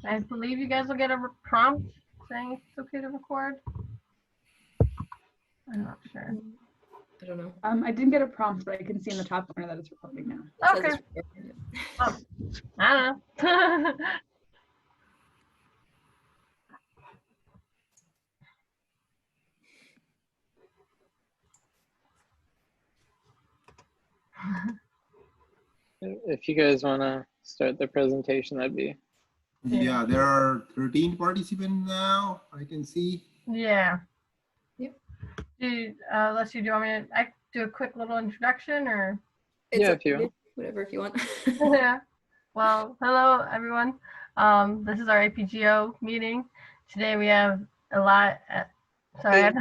I believe you guys will get a prompt saying it's okay to record. I'm not sure. I don't know. I didn't get a prompt, but I can see in the top corner that it's recording now. Okay. It says it's recording. Oh, I don't know. If you guys want to start the presentation, that'd be. Yeah, there are 13 participants now, I can see. Yeah. Yep. Leslie, do you want me to do a quick little introduction or? It's Yeah, if you want. whatever if you want. Yeah. Well, hello everyone. This is our APGO meeting. Today we have a lot. Sorry,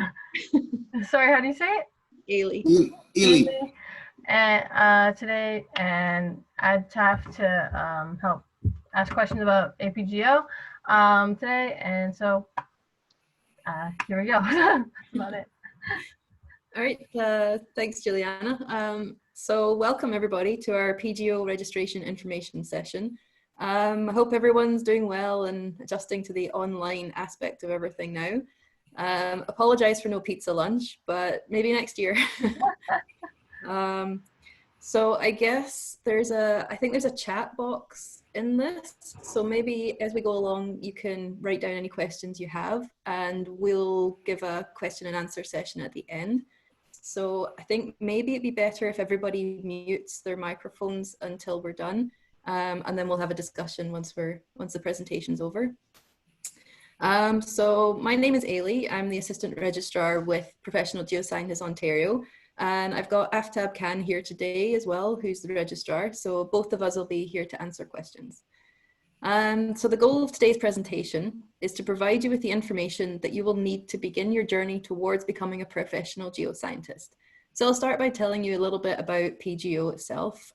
sorry. How do you say it? Ailey. Ely. And today, and I'd have to help ask questions about APGO today, and so here we go. That's about it. All right, thanks, Juliana. So welcome everybody to our PGO registration information session. I hope everyone's doing well and adjusting to the online aspect of everything now. Apologize for no pizza lunch, but maybe next year. So I guess I think there's a chat box in this. So maybe as we go along, you can write down any questions you have and we'll give a question and answer session at the end. So I think maybe it'd be better if everybody mutes their microphones until we're done. And then we'll have a discussion once the presentation's over. So my name is Ailey. I'm the Assistant Registrar with Professional Geoscientists Ontario. And I've got Aftab Khan here today as well, who's the registrar. So both of us will be here to answer questions. So the goal of today's presentation is to provide you with the information that you will need to begin your journey towards becoming a professional geoscientist. So I'll start by telling you a little bit about PGO itself,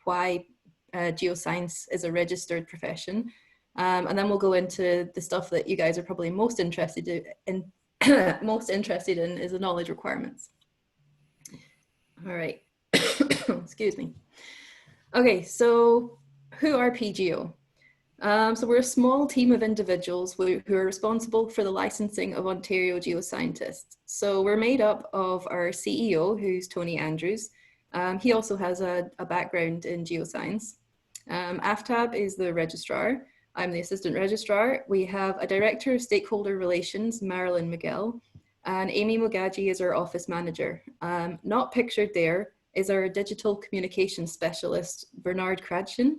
why geoscience is a registered profession, and then we'll go into the stuff that you guys are probably most interested in is the knowledge requirements. All right, excuse me. Okay, so who are PGO? So we're a small team of individuals who are responsible for the licensing of Ontario geoscientists. So we're made up of our CEO, who's Tony Andrews. He also has a background in geoscience. Aftab is the registrar. I'm the assistant registrar. We have a director of stakeholder relations, Marilyn Miguel, and Amy Mugaji is our office manager. Not pictured there is our digital communications specialist, Bernard Cradchen.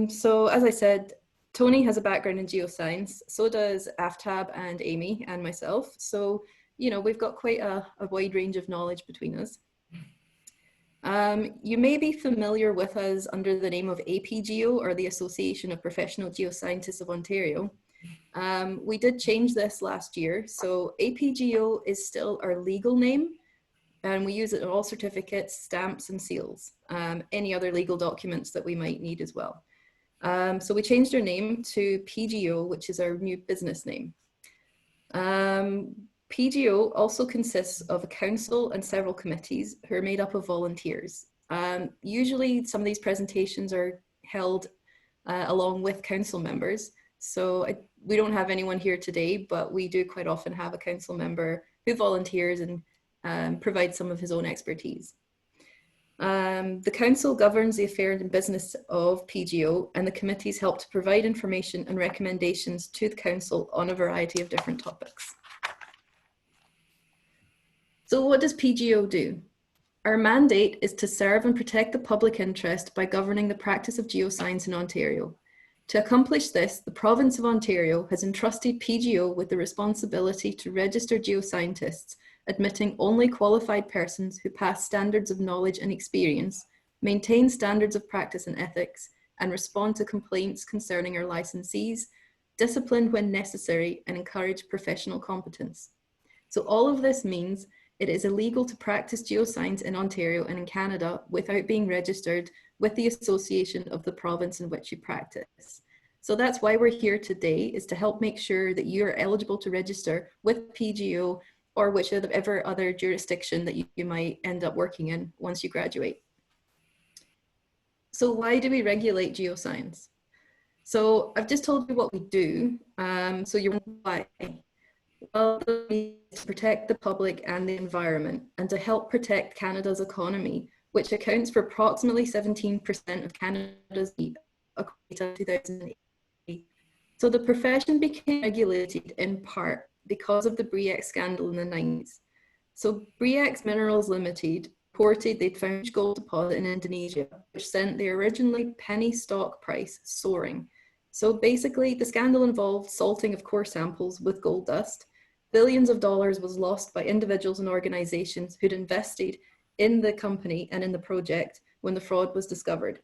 So as I said, Tony has a background in geoscience, so does Aftab and Amy and myself. So, you know, we've got quite a wide range of knowledge between us. You may be familiar with us under the name of APGO, or the Association of Professional Geoscientists of Ontario. We did change this last year, so APGO is still our legal name, and we use it in all certificates, stamps, and seals, any other legal documents that we might need as well. So we changed our name to PGO, which is our new business name. PGO also consists of a council and several committees who are made up of volunteers. Usually some of these presentations are held along with council members. So we don't have anyone here today, but we do quite often have a council member who volunteers and provides some of his own expertise. The council governs the affairs and business of PGO, and the committees help to provide information and recommendations to the council on a variety of different topics. So what does PGO do? Our mandate is to serve and protect the public interest by governing the practice of geoscience in Ontario. To accomplish this, the province of Ontario has entrusted PGO with the responsibility to register geoscientists, admitting only qualified persons who pass standards of knowledge and experience, maintain standards of practice and ethics, and respond to complaints concerning our licensees, discipline when necessary, and encourage professional competence. So all of this means it is illegal to practice geoscience in Ontario and in Canada without being registered with the association of the province in which you practice. So that's why we're here today, is to help make sure that you're eligible to register with PGO or whichever other jurisdiction that you might end up working in once you graduate. So why do we regulate geoscience? So I've just told you what we do, so you're why. Well, to protect the public and the environment, and to help protect Canada's economy, which accounts for approximately 17% of Canada's GDP according to 2008. So the profession became regulated in part because of the BRIEX scandal in the 90s. So BRIEX Minerals Limited reported they'd found a gold deposit in Indonesia, which sent the originally penny stock price soaring. So basically, the scandal involved salting of core samples with gold dust. Billions of dollars was lost by individuals and organizations who'd invested in the company and in the project when the fraud was discovered.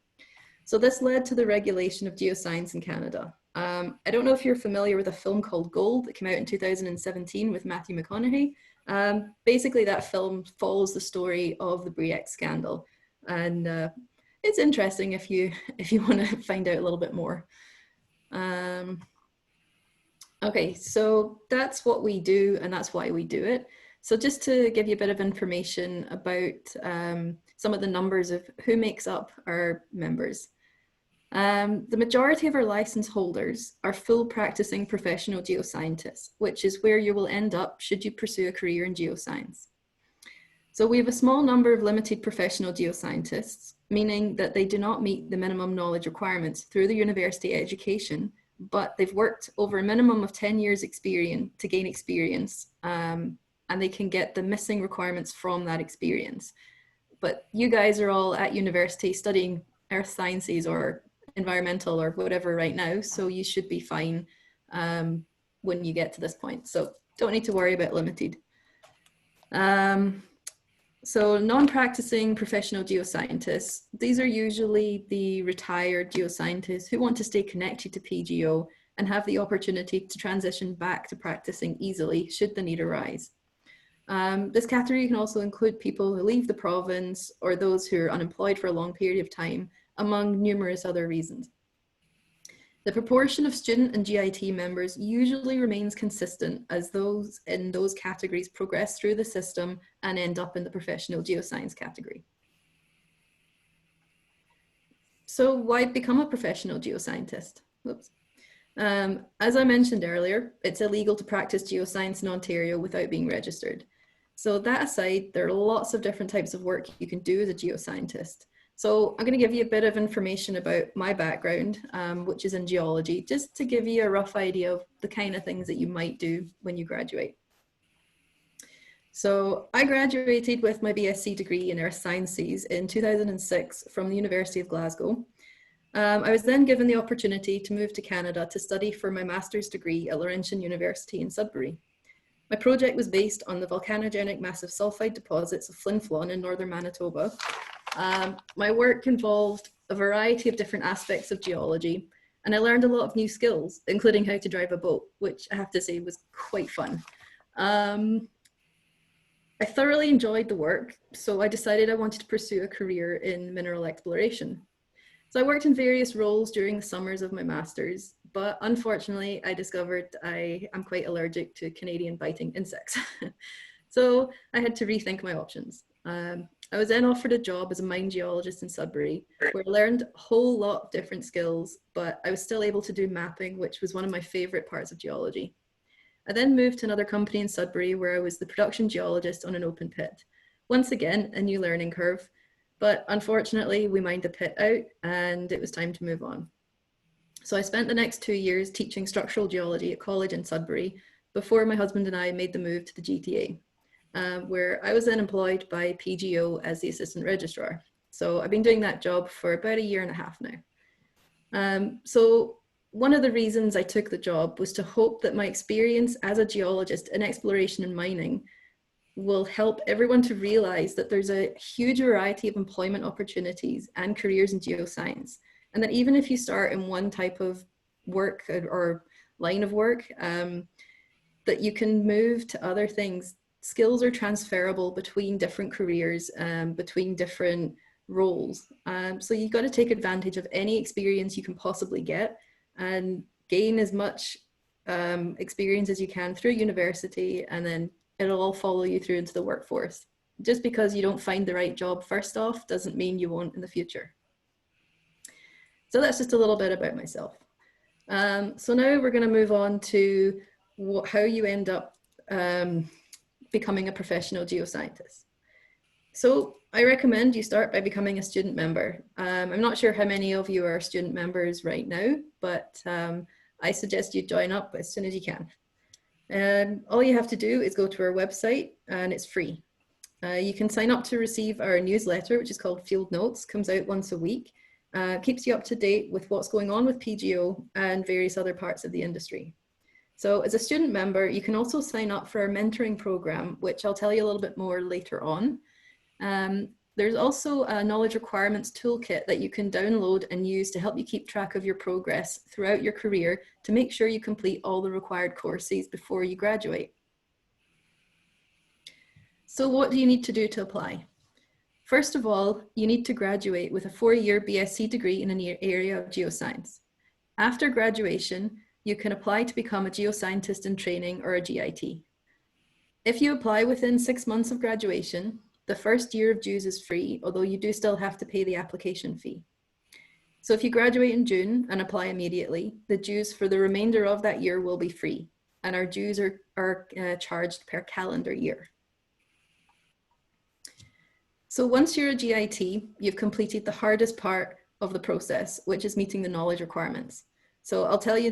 So this led to the regulation of geoscience in Canada. I don't know if you're familiar with a film called Gold that came out in 2017 with Matthew McConaughey. Basically, that film follows the story of the BRIEX scandal, and it's interesting if you want to find out a little bit more. Okay, so that's what we do, and that's why we do it. So just to give you a bit of information about some of the numbers of who makes up our members. The majority of our license holders are full practicing professional geoscientists, which is where you will end up should you pursue a career in geoscience. So we have a small number of limited professional geoscientists, meaning that they do not meet the minimum knowledge requirements through the university education, but they've worked over a minimum of 10 years experience to gain experience, and they can get the missing requirements from that experience. But you guys are all at university studying earth sciences or environmental or whatever right now, so you should be fine when you get to this point. So don't need to worry about limited. So non-practicing professional geoscientists, these are usually the retired geoscientists who want to stay connected to PGO and have the opportunity to transition back to practicing easily should the need arise. This category can also include people who leave the province or those who are unemployed for a long period of time, among numerous other reasons. The proportion of student and GIT members usually remains consistent as those in those categories progress through the system and end up in the professional geoscience category. So why become a professional geoscientist? Whoops. As I mentioned earlier, it's illegal to practice geoscience in Ontario without being registered. So that aside, there are lots of different types of work you can do as a geoscientist. So I'm going to give you a bit of information about my background, which is in geology, just to give you a rough idea of the kind of things that you might do when you graduate. So I graduated with my BSc degree in Earth Sciences in 2006 from the University of Glasgow. I was then given the opportunity to move to Canada to study for my master's degree at Laurentian University in Sudbury. My project was based on the volcanogenic massive sulfide deposits of Flin Flon in northern Manitoba. My work involved a variety of different aspects of geology, and I learned a lot of new skills, including how to drive a boat, which I have to say was quite fun. I thoroughly enjoyed the work, so I decided I wanted to pursue a career in mineral exploration. So I worked in various roles during the summers of my master's, but unfortunately I discovered I am quite allergic to Canadian biting insects. So I had to rethink my options. I was then offered a job as a mine geologist in Sudbury, where I learned a whole lot of different skills, but I was still able to do mapping, which was one of my favorite parts of geology. I then moved to another company in Sudbury where I was the production geologist on an open pit. Once again, a new learning curve, but unfortunately we mined the pit out and it was time to move on. So I spent the next 2 years teaching structural geology at college in Sudbury before my husband and I made the move to the GTA. Where I was then employed by PGO as the assistant registrar. So I've been doing that job for about 1.5 years now. So one of the reasons I took the job was to hope that my experience as a geologist in exploration and mining will help everyone to realize that there's a huge variety of employment opportunities and careers in geoscience. And that even if you start in one type of work or line of work, that you can move to other things. Skills are transferable between different careers, between different roles. So you've got to take advantage of any experience you can possibly get and gain as much experience as you can through university, and then it'll all follow you through into the workforce. Just because you don't find the right job first off doesn't mean you won't in the future. So that's just a little bit about myself. So now we're going to move on to how you end up becoming a professional geoscientist. So I recommend you start by becoming a student member. I'm not sure how many of you are student members right now, but I suggest you join up as soon as you can. All you have to do is go to our website, and it's free. You can sign up to receive our newsletter, which is called Field Notes, comes out once a week. Keeps you up to date with what's going on with PGO and various other parts of the industry. So as a student member, you can also sign up for our mentoring program, which I'll tell you a little bit more later on. There's also a knowledge requirements toolkit that you can download and use to help you keep track of your progress throughout your career to make sure you complete all the required courses before you graduate. So what do you need to do to apply? First of all, you need to graduate with a 4-year BSc degree in an area of geoscience. After graduation, you can apply to become a geoscientist in training or a GIT. If you apply within 6 months of graduation, the first year of dues is free, although you do still have to pay the application fee. So if you graduate in June and apply immediately, the dues for the remainder of that year will be free, and our dues are charged per calendar year. So once you're a GIT, you've completed the hardest part of the process, which is meeting the knowledge requirements. So I'll tell you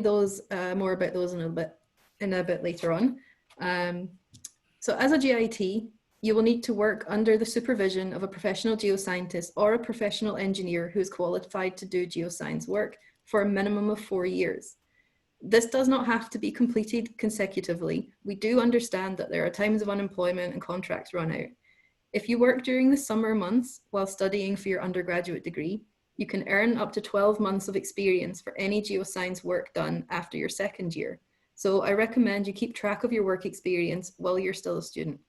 more about those in a bit later on. So as a GIT, you will need to work under the supervision of a professional geoscientist or a professional engineer who is qualified to do geoscience work for a minimum of 4 years. This does not have to be completed consecutively. We do understand that there are times of unemployment and contracts run out. If you work during the summer months while studying for your undergraduate degree, you can earn up to 12 months of experience for any geoscience work done after your second year. So I recommend you keep track of your work experience while you're still a student.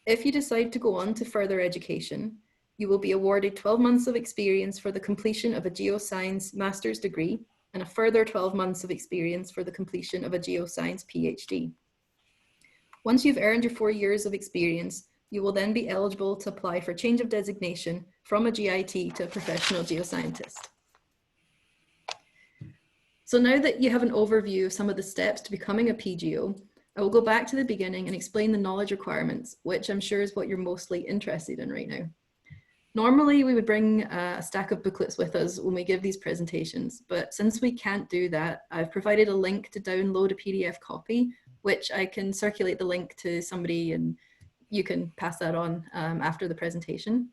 If you decide to go on to further education, you will be awarded 12 months of experience for the completion of a geoscience master's degree and a further 12 months of experience for the completion of a geoscience PhD. Once you've earned your 4 years of experience, you will then be eligible to apply for change of designation from a GIT to a professional geoscientist. So now that you have an overview of some of the steps to becoming a PGO, I will go back to the beginning and explain the knowledge requirements, which I'm sure is what you're mostly interested in right now. Normally, we would bring a stack of booklets with us when we give these presentations, but since we can't do that, I've provided a link to download a PDF copy, which I can circulate the link to somebody and you can pass that on after the presentation.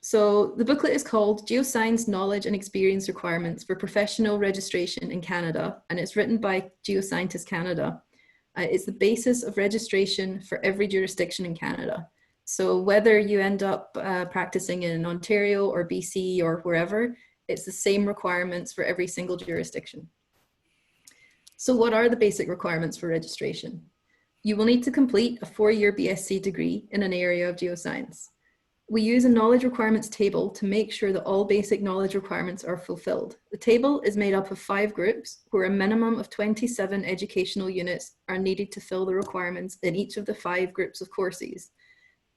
So the booklet is called Geoscience Knowledge and Experience Requirements for Professional Registration in Canada, and it's written by Geoscientists Canada. It's the basis of registration for every jurisdiction in Canada. So whether you end up practicing in Ontario or BC or wherever, it's the same requirements for every single jurisdiction. So what are the basic requirements for registration? You will need to complete a 4-year BSc degree in an area of geoscience. We use a knowledge requirements table to make sure that all basic knowledge requirements are fulfilled. The table is made up of 5 groups where a minimum of 27 educational units are needed to fill the requirements in each of the 5 groups of courses.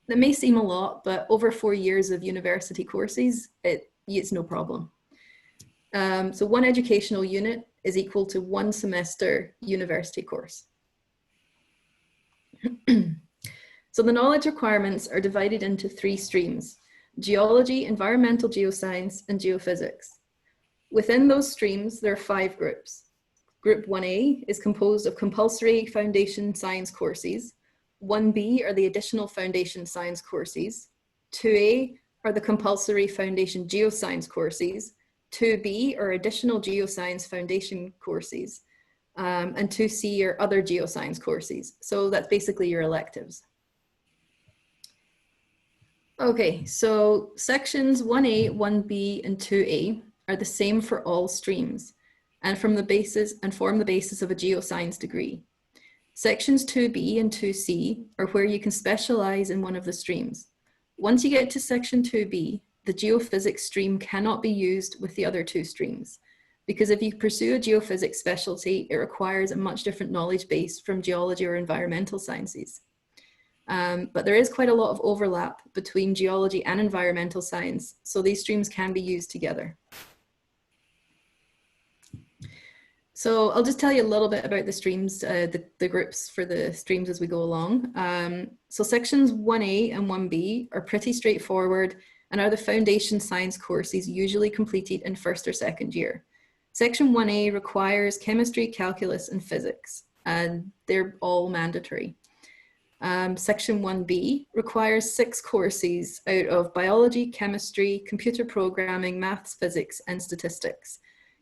That may seem a lot, but over 4 years of university courses, it's no problem. So 1 educational unit is equal to 1 semester university course. So the knowledge requirements are divided into 3 streams: geology, environmental geoscience, and geophysics. Within those streams, there are 5 groups. Group 1A is composed of compulsory foundation science courses. 1B are the additional foundation science courses. 2A are the compulsory foundation geoscience courses. 2B are additional geoscience foundation courses. And 2C are other geoscience courses. So that's basically your electives. Okay, so sections 1A, 1B, and 2A are the same for all streams and form the basis of a geoscience degree. Sections 2B and 2C are where you can specialize in one of the streams. Once you get to section 2B, the geophysics stream cannot be used with the other 2 streams, because if you pursue a geophysics specialty, it requires a much different knowledge base from geology or environmental sciences. But there is quite a lot of overlap between geology and environmental science, so these streams can be used together. So I'll just tell you a little bit about the streams, the groups for the streams as we go along. So sections 1A and 1B are pretty straightforward and are the foundation science courses usually completed in first or second year. Section 1A requires chemistry, calculus, and physics, and they're all mandatory. Section 1B requires 6 courses out of biology, chemistry, computer programming, maths, physics, and statistics.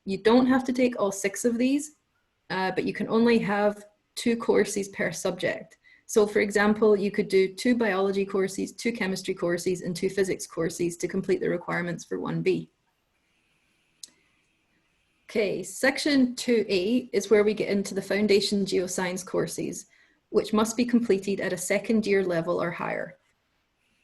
You don't have to take all 6 of these, but you can only have 2 courses per subject. So for example, you could do 2 biology courses, 2 chemistry courses, and 2 physics courses to complete the requirements for 1B. Okay, section 2A is where we get into the foundation geoscience courses, which must be completed at a second year level or higher.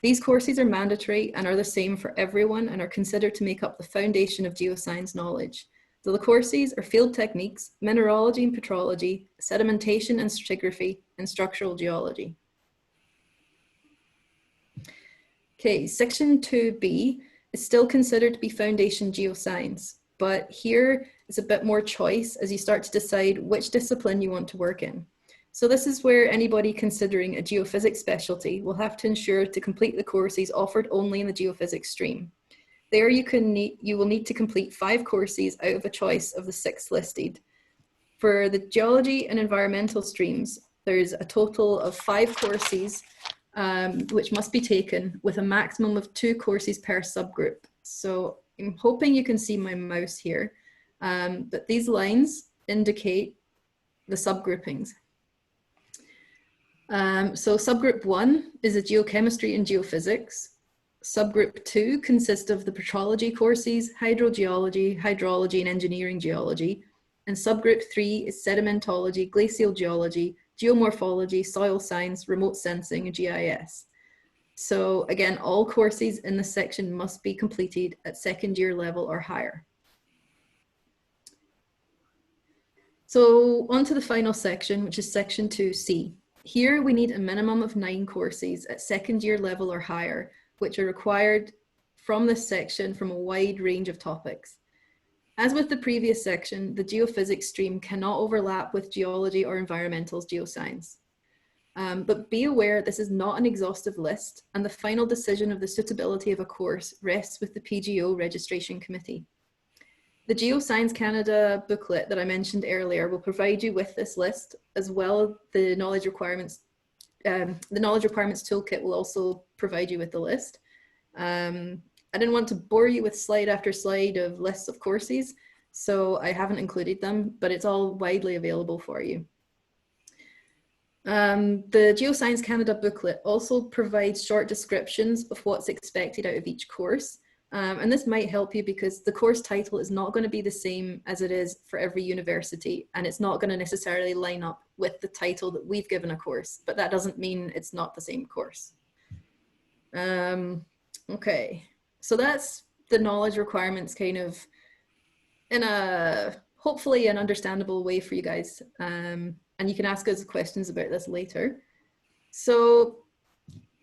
These courses are mandatory and are the same for everyone and are considered to make up the foundation of geoscience knowledge. So the courses are field techniques, mineralogy and petrology, sedimentation and stratigraphy, and structural geology. Okay, section 2B is still considered to be foundation geoscience, but here is a bit more choice as you start to decide which discipline you want to work in. So this is where anybody considering a geophysics specialty will have to ensure to complete the courses offered only in the geophysics stream. There you will need to complete 5 courses out of a choice of the 6 listed. For the geology and environmental streams, there's a total of 5 courses which must be taken with a maximum of 2 courses per subgroup. So I'm hoping you can see my mouse here, but these lines indicate the subgroupings. So subgroup 1 is a geochemistry and geophysics. Subgroup 2 consists of the petrology courses, hydrogeology, hydrology, and engineering geology. And subgroup 3 is sedimentology, glacial geology, geomorphology, soil science, remote sensing, and GIS. So again, all courses in this section must be completed at second year level or higher. So on to the final section, which is section 2C. Here we need a minimum of 9 courses at second year level or higher, which are required from this section from a wide range of topics. As with the previous section, the geophysics stream cannot overlap with geology or environmental geoscience. But be aware this is not an exhaustive list, and the final decision of the suitability of a course rests with the PGO registration committee. The Geoscience Canada booklet that I mentioned earlier will provide you with this list, as well as the knowledge requirements. The knowledge requirements toolkit will also provide you with the list. I didn't want to bore you with slide after slide of lists of courses, so I haven't included them, but it's all widely available for you. The Geoscience Canada booklet also provides short descriptions of what's expected out of each course. And this might help you because the course title is not going to be the same as it is for every university, and it's not going to necessarily line up with the title that we've given a course, but that doesn't mean it's not the same course. Okay, so that's the knowledge requirements kind of in a hopefully an understandable way for you guys. And you can ask us questions about this later. So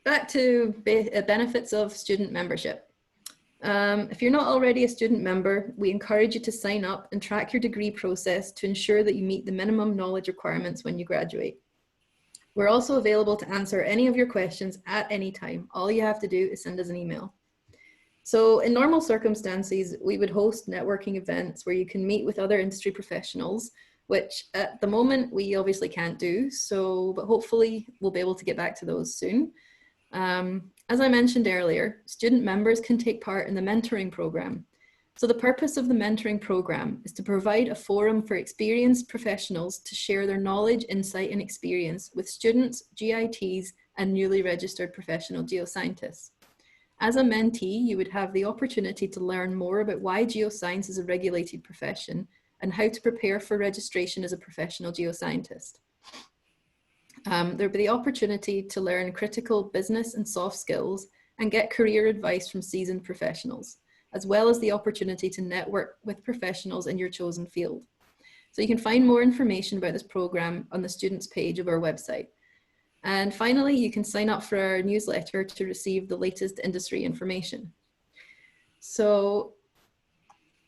back to benefits of student membership. If you're not already a student member, we encourage you to sign up and track your degree process to ensure that you meet the minimum knowledge requirements when you graduate. We're also available to answer any of your questions at any time. All you have to do is send us an email. So in normal circumstances, we would host networking events where you can meet with other industry professionals, which at the moment we obviously can't do. But hopefully we'll be able to get back to those soon. As I mentioned earlier, student members can take part in the mentoring program. So the purpose of the mentoring program is to provide a forum for experienced professionals to share their knowledge, insight, and experience with students, GITs, and newly registered professional geoscientists. As a mentee, you would have the opportunity to learn more about why geoscience is a regulated profession and how to prepare for registration as a professional geoscientist. There'll be the opportunity to learn critical business and soft skills and get career advice from seasoned professionals, as well as the opportunity to network with professionals in your chosen field. So you can find more information about this program on the students page of our website. And finally, you can sign up for our newsletter to receive the latest industry information. So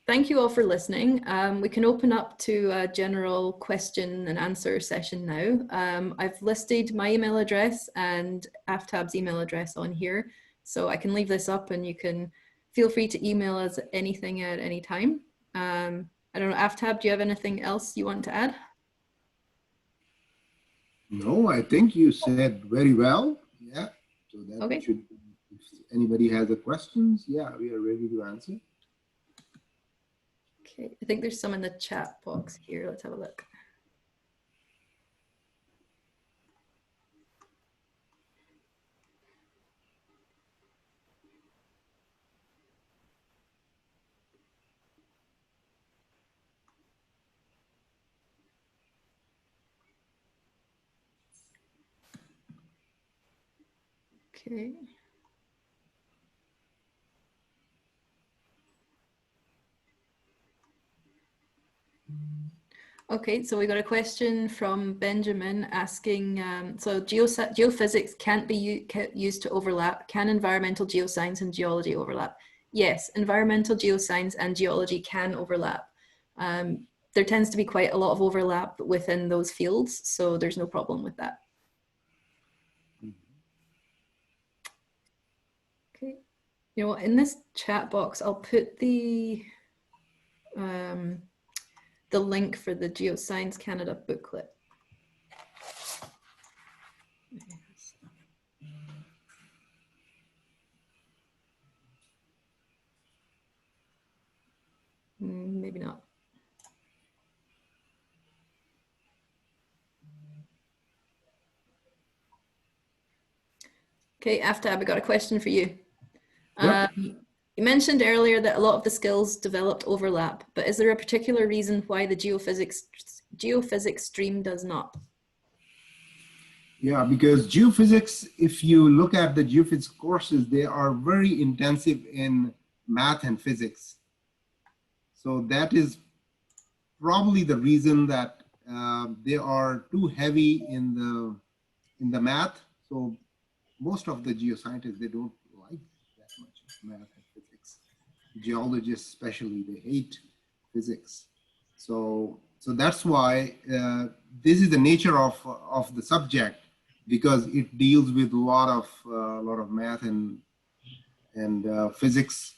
thank you all for listening. We can open up to a general question and answer session now. I've listed my email address and AFTAB's email address on here, so I can leave this up and you can feel free to email us anything at any time. I don't know, AFTAB, do you have anything else you want to add? No, I think you said very well. Yeah. So that Okay. should, if anybody has a questions, yeah, we are ready to answer. Okay, I think there's some in the chat box here. Let's have a look. Okay. Okay, so we got a question from Benjamin asking, so geophysics can't be used to overlap. Can environmental geoscience and geology overlap? Yes, environmental geoscience and geology can overlap. There tends to be quite a lot of overlap within those fields, so there's no problem with that. Okay, you know, in this chat box, I'll put the link for the Geoscience Canada booklet. Maybe not. Okay, Aftab, I got a question for you. Yep. You mentioned earlier that a lot of the skills developed overlap, but is there a particular reason why the geophysics stream does not? Yeah, because geophysics, if you look at the geophysics courses, they are very intensive in math and physics. So that is probably the reason that they are too heavy in the math. So most of the geoscientists, they don't like that much of math and physics. Geologists especially, they hate physics. So that's why this is the nature of the subject, because it deals with a lot of math and physics.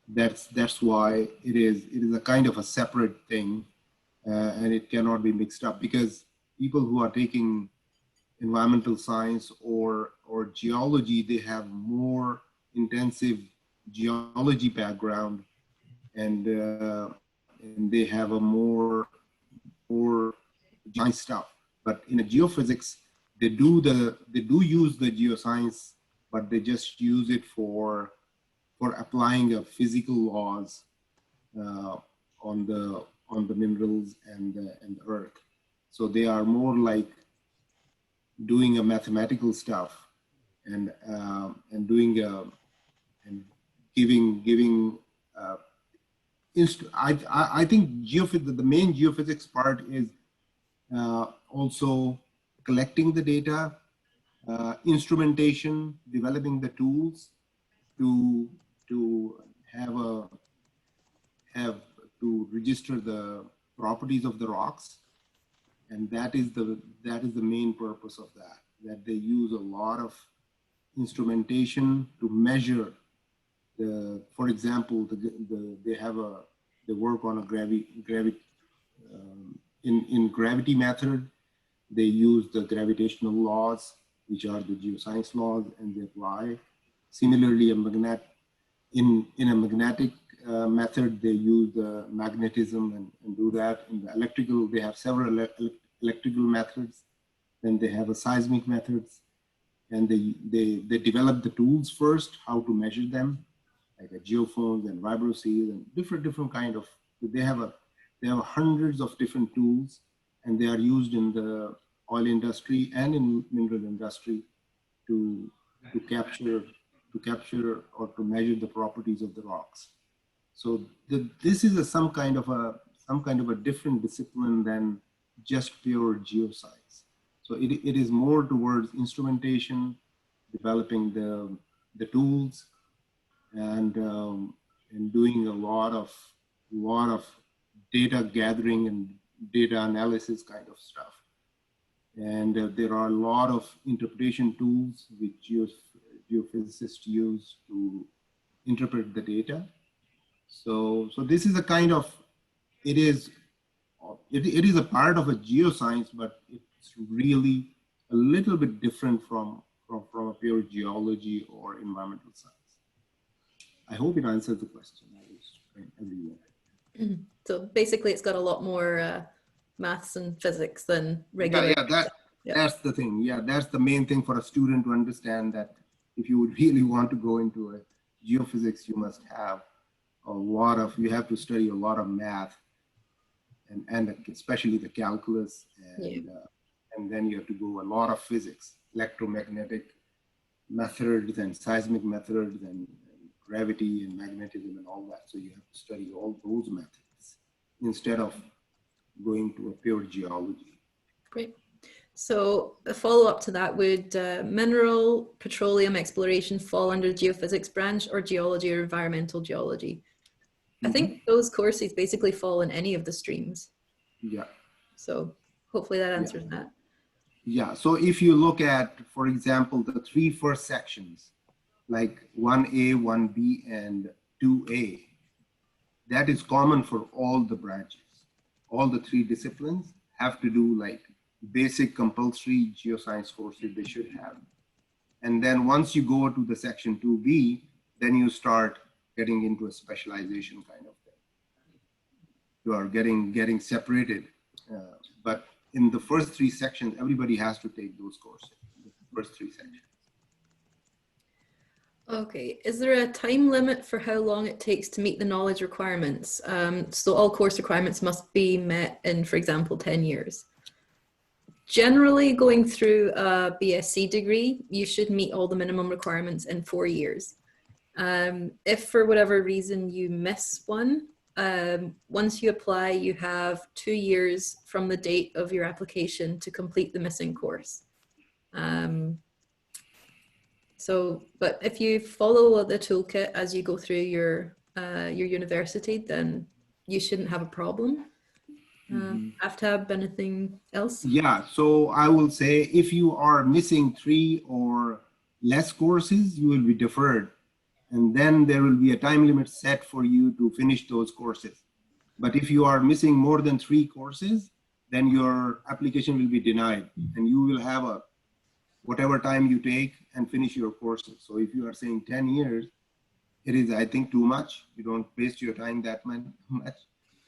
That's why it is a kind of a separate thing, and it cannot be mixed up, because people who are taking environmental science or geology, they have more intensive geology background, and they have a more science stuff. But in a geophysics, they do use the geoscience, but they just use it for applying a physical laws on the minerals and the earth. So they are more like doing a mathematical stuff and doing and giving I think the main geophysics part is also collecting the data, instrumentation, developing the tools to have to register the properties of the rocks, and that is the main purpose of that they use a lot of instrumentation to measure for example, they work on a in gravity method. They use the gravitational laws, which are the geoscience laws, and they apply. Similarly, in a magnetic method, they use the magnetism and do that. In the electrical, they have several electrical methods. Then they have a seismic methods, and they develop the tools first, how to measure them, like a geophones and vibroseal and different kind of. They have hundreds of different tools, and they are used in the oil industry and in mineral industry to capture or to measure the properties of the rocks. So this is some kind of a different discipline than just pure geoscience. So it is more towards instrumentation, developing the tools, and doing a lot lot of data gathering and data analysis kind of stuff. And there are a lot of interpretation tools which geophysicists use to interpret the data. So this is a kind of, it is a part of a geoscience, but it's really a little bit different from a pure geology or environmental science. I hope it answers the question. I was trying everywhere. So basically it's got a lot more maths and physics than regular. That's the thing. Yeah, that's the main thing for a student to understand, that if you would really want to go into a geophysics, you must have you have to study a lot of math and especially the calculus, and then you have to go a lot of physics, electromagnetic methods and seismic methods and gravity and magnetism and all that. So you have to study all those methods instead of going to a pure geology. Great. So a follow-up to that, would mineral petroleum exploration fall under the geophysics branch, or geology or environmental geology? I think those courses basically fall in any of the streams. Yeah. So hopefully that answers that. Yeah, so if you look at, for example, the 3 first sections, like 1A, 1B, and 2A, that is common for all the branches. All the 3 disciplines have to do like basic compulsory geoscience courses they should have. And then once you go to the section 2B, then you start getting into a specialization kind of thing. You are getting separated. But in the first 3 sections, everybody has to take those courses, the first 3 sections. Okay, is there a time limit for how long it takes to meet the knowledge requirements? So all course requirements must be met in, for example, 10 years. Generally, going through a BSc degree, you should meet all the minimum requirements in 4 years. If for whatever reason you miss one, once you apply, you have 2 years from the date of your application to complete the missing course. But if you follow the toolkit as you go through your university, then you shouldn't have a problem. Aftab, anything else? Yeah, so I will say if you are missing 3 or less courses, you will be deferred. And then there will be a time limit set for you to finish those courses. But if you are missing more than 3 courses, then your application will be denied and you will have whatever time you take and finish your courses. So if you are saying 10 years, it is, I think, too much. You don't waste your time that much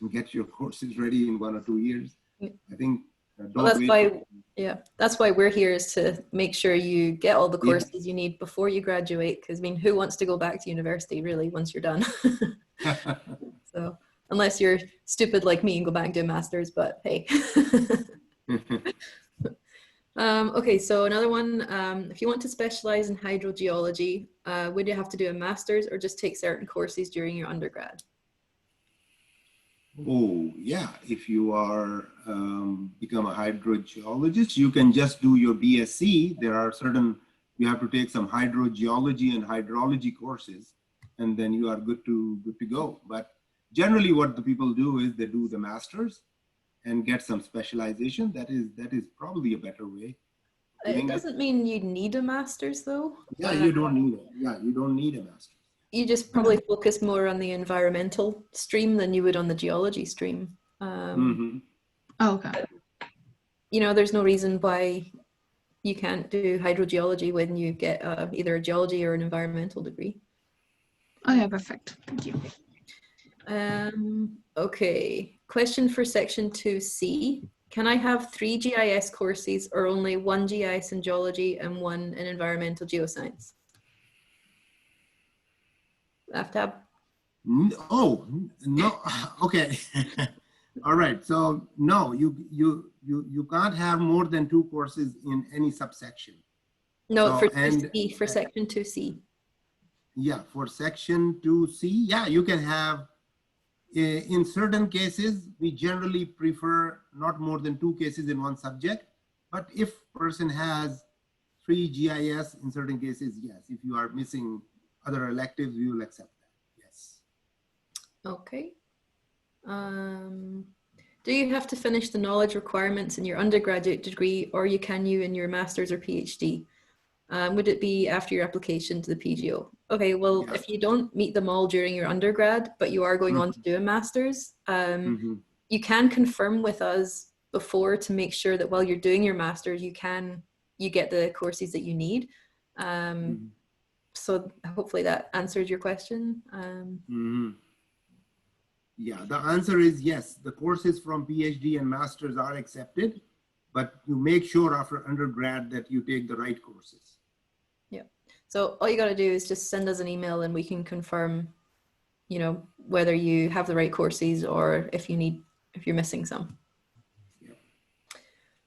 and get your courses ready in 1 or 2 years. I think that's why we're here, is to make sure you get all the courses you need before you graduate. Because I mean, who wants to go back to university really once you're done? So unless you're stupid like me and go back and do a master's, but hey. Okay, so another one, if you want to specialize in hydrogeology, would you have to do a master's or just take certain courses during your undergrad? Oh, yeah. If you are become a hydrogeologist, you can just do your BSc. There are you have to take some hydrogeology and hydrology courses, and then you are good to go. But generally what the people do is they do the master's and get some specialization. That is probably a better way. It doesn't mean you need a master's though. Yeah, you don't need it. Yeah, you don't need a master's. You just probably focus more on the environmental stream than you would on the geology stream. Oh, okay. You know, there's no reason why you can't do hydrogeology when you get either a geology or an environmental degree. Okay, perfect. Thank you. Okay, question for section 2C. Can I have 3 GIS courses or only 1 GIS in geology and 1 in environmental geoscience? Aftab? Oh, no. Okay. All right. So no, you can't have more than 2 courses in any subsection. No, for 2C, for section 2C. Yeah, for section 2C, yeah, you can have, in certain cases, we generally prefer not more than 2 cases in one subject. But if person has 3 GIS, in certain cases, yes. If you are missing other electives, we will accept that. Yes. Okay. Do you have to finish the knowledge requirements in your undergraduate degree, or can you in your master's or PhD? Would it be after your application to the PGO? Okay, well, Yeah. if you don't meet them all during your undergrad, but you are going on to do a master's, you can confirm with us before to make sure that while you're doing your master's, you get the courses that you need. So hopefully that answered your question. Yeah, the answer is yes. The courses from PhD and masters are accepted, but you make sure after undergrad that you take the right courses. Yeah. So all you got to do is just send us an email and we can confirm, you know, whether you have the right courses or if you're missing some.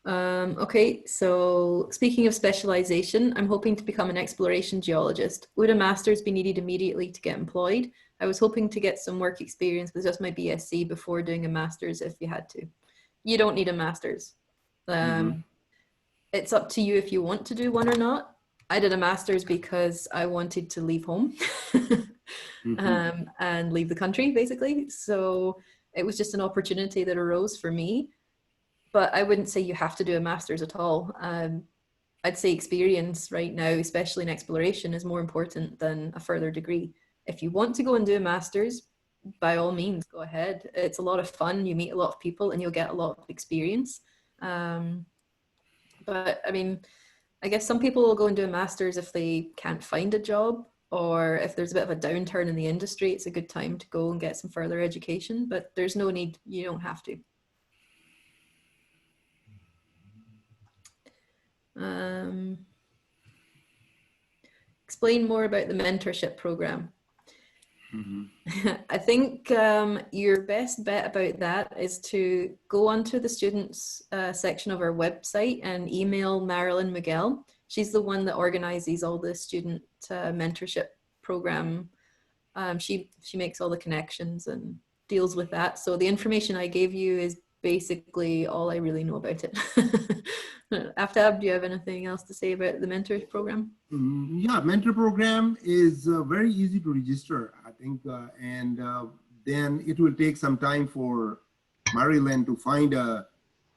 Okay, so speaking of specialization, I'm hoping to become an exploration geologist. Would a master's be needed immediately to get employed? I was hoping to get some work experience with just my BSc before doing a master's if you had to. You don't need a master's. It's up to you if you want to do one or not. I did a master's because I wanted to leave home and leave the country, basically. So it was just an opportunity that arose for me. But I wouldn't say you have to do a master's at all. I'd say experience right now, especially in exploration, is more important than a further degree. If you want to go and do a master's, by all means, go ahead. It's a lot of fun. You meet a lot of people and you'll get a lot of experience. But I mean, I guess some people will go and do a master's if they can't find a job, or if there's a bit of a downturn in the industry, it's a good time to go and get some further education, but there's no need, you don't have to. Explain more about the mentorship program. I think your best bet about that is to go onto the students section of our website and email Marilyn Miguel. She's the one that organizes all the student mentorship program. She makes all the connections and deals with that. So the information I gave you is basically all I really know about it. Aftab, do you have anything else to say about the mentor program? Yeah, mentor program is very easy to register, I think, and then it will take some time for Marilyn to find a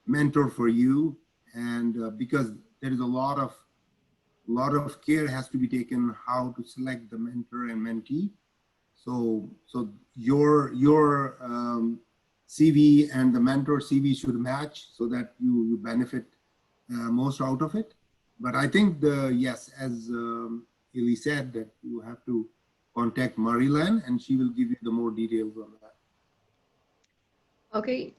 mentor for you, and because there is a lot of care has to be taken how to select the mentor and mentee. So your CV and the mentor CV should match so that you benefit most out of it. But I think yes, as Ili said, that you have to contact Marilyn and she will give you the more details on that. Okay,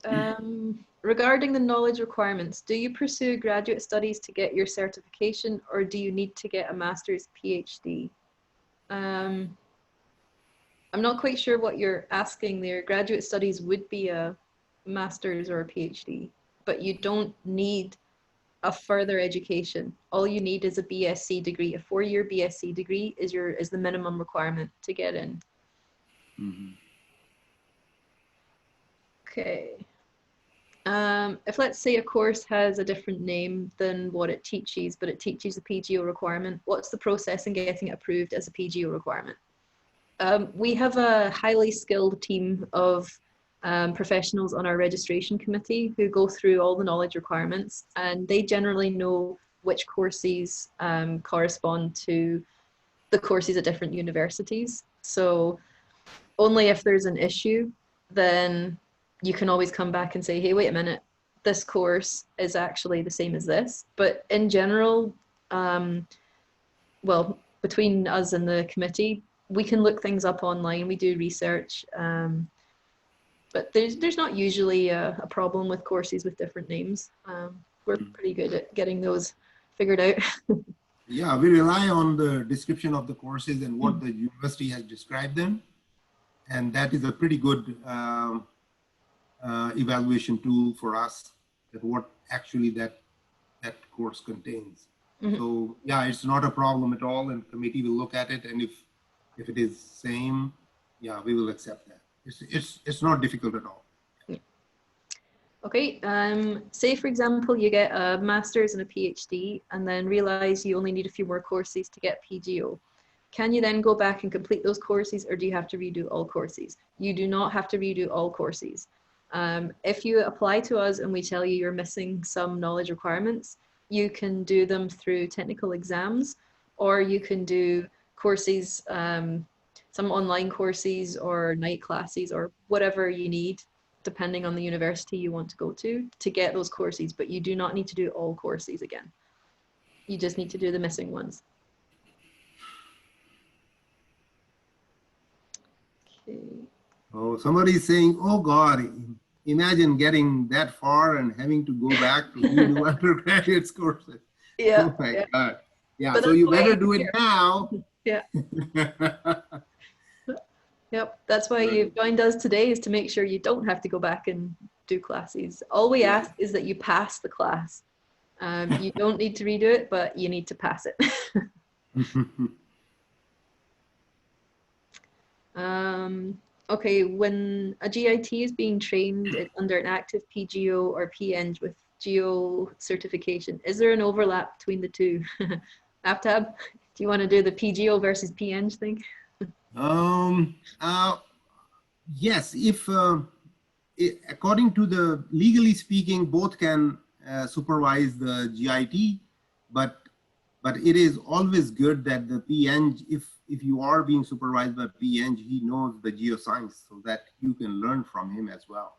regarding the knowledge requirements, do you pursue graduate studies to get your certification, or do you need to get a master's PhD? I'm not quite sure what you're asking there. Graduate studies would be a master's or a PhD, but you don't need a further education. All you need is a BSc degree. A 4-year BSc degree is the minimum requirement to get in. Okay. If let's say a course has a different name than what it teaches, but it teaches the PGO requirement, what's the process in getting it approved as a PGO requirement? We have a highly skilled team of professionals on our registration committee who go through all the knowledge requirements, and they generally know which courses correspond to the courses at different universities. So only if there's an issue, then you can always come back and say, hey, wait a minute, this course is actually the same as this. But in general, well, between us and the committee, we can look things up online. We do research, but there's not usually a problem with courses with different names. We're pretty good at getting those figured out. Yeah, we rely on the description of the courses and what the university has described them. And that is a pretty good evaluation tool for us, that what actually that course contains. So yeah, it's not a problem at all, and committee will look at it, and if it is same, yeah, we will accept that. It's not difficult at all. Okay, say for example, you get a master's and a PhD and then realize you only need a few more courses to get PGO. Can you then go back and complete those courses, or do you have to redo all courses? You do not have to redo all courses. If you apply to us and we tell you you're missing some knowledge requirements, you can do them through technical exams, or you can do courses, some online courses or night classes or whatever you need, depending on the university you want to go to get those courses. But you do not need to do all courses again. You just need to do the missing ones. Okay. Oh, somebody's saying, oh God, imagine getting that far and having to go back to redo undergraduate courses. Yeah. Oh my God. Yeah, But so that's you why better you're do it here. now. Yeah. Yep, that's why you've joined us today, is to make sure you don't have to go back and do classes. All we ask is that you pass the class. You don't need to redo it, but you need to pass it. Okay, when a GIT is being trained under an active PGO or PNG with Geo certification, is there an overlap between the two? Aftab, do you want to do the PGO versus PNG thing? Yes, if according to the legally speaking, both can supervise the GIT, but it is always good that the PNG, if you are being supervised by PNG, he knows the geoscience so that you can learn from him as well.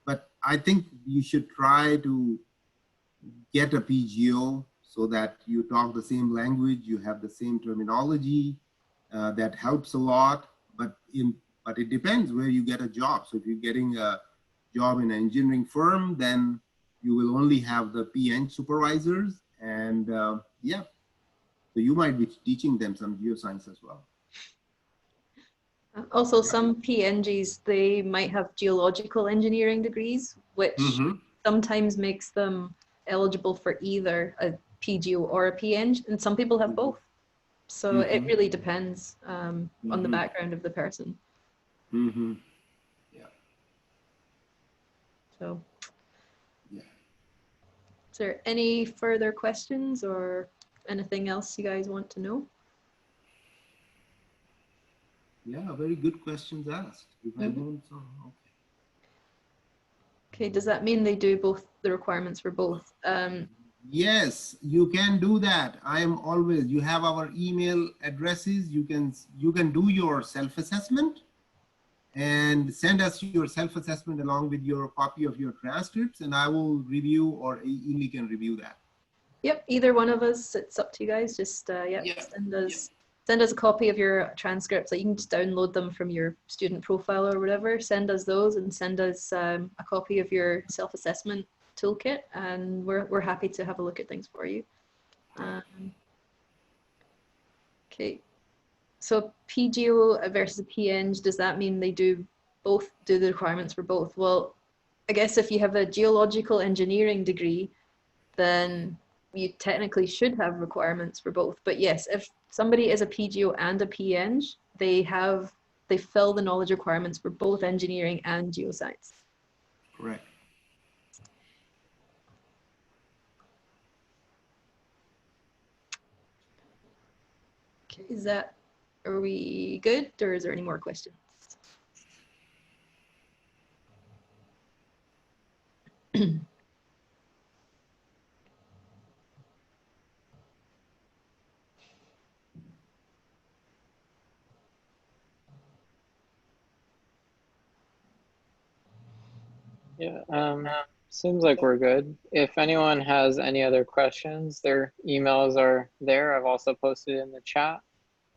But I think you should try to get a PGO so that you talk the same language, you have the same terminology. That helps a lot. But it depends where you get a job. So if you're getting a job in an engineering firm, then you will only have the PN supervisors, and yeah, so you might be teaching them some geoscience as well. Also, some PNGs, they might have geological engineering degrees, which sometimes makes them eligible for either a PGO or a PNG, and some people have both. So it really depends on the background of the person. Yeah. So, yeah. Is there any further questions or anything else you guys want to know? Yeah, very good questions asked. If I won't, so, okay. Okay, does that mean they do both the requirements for both? Yes, you can do that. I am always, you have our email addresses. You can do your self-assessment and send us your self-assessment along with your copy of your transcripts, and I will review, or Ely can review that. Yep, either one of us, it's up to you guys. Just send us a copy of your transcripts. Like, you can just download them from your student profile or whatever. Send us those, and send us a copy of your self-assessment toolkit, and we're happy to have a look at things for you. Okay, so PGO versus PNG, does that mean they do the requirements for both? Well, I guess if you have a geological engineering degree, then you technically should have requirements for both. But yes, if somebody is a PGO and a PNG, they fill the knowledge requirements for both engineering and geoscience. Correct. Okay, are we good, or is there any more questions? Yeah, seems like we're good. If anyone has any other questions, their emails are there. I've also posted in the chat.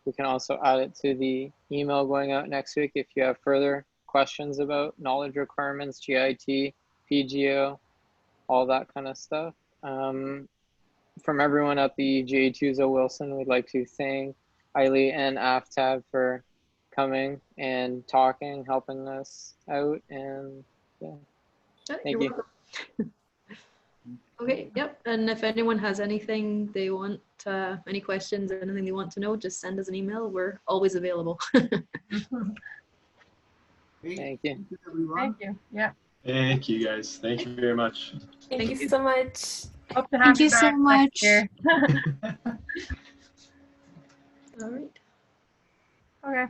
We can also add it to the email going out next week if you have further questions about knowledge requirements, GIT, PGO, all that kind of stuff. From everyone at the GA2ZO Wilson, we'd like to thank Eily and Aftab for coming and talking, helping us out, and yeah. Thank you. Okay, yep. And if anyone has anything they want, any questions or anything they want to know, just send us an email. We're always available. Thank you. Thank you, everyone. Thank you. Yeah. Thank you, guys. Thank you very much. Thank you so much. Hope to have Thank you so back much. next year. All right.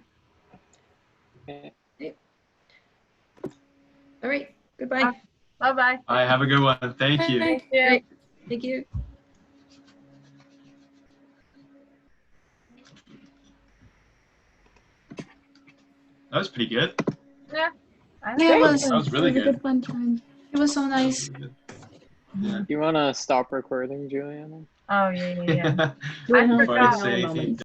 Okay. Okay. All right. Goodbye. Bye-bye. All right, have a good one. Thank you. Thank you. Great. Thank you. That was pretty good. Yeah. Yeah, it was. That was really a good. fun time. It was so That was nice. really good. Yeah. You want to stop recording, Juliana? Oh, yeah. Before I I forgot. say anything,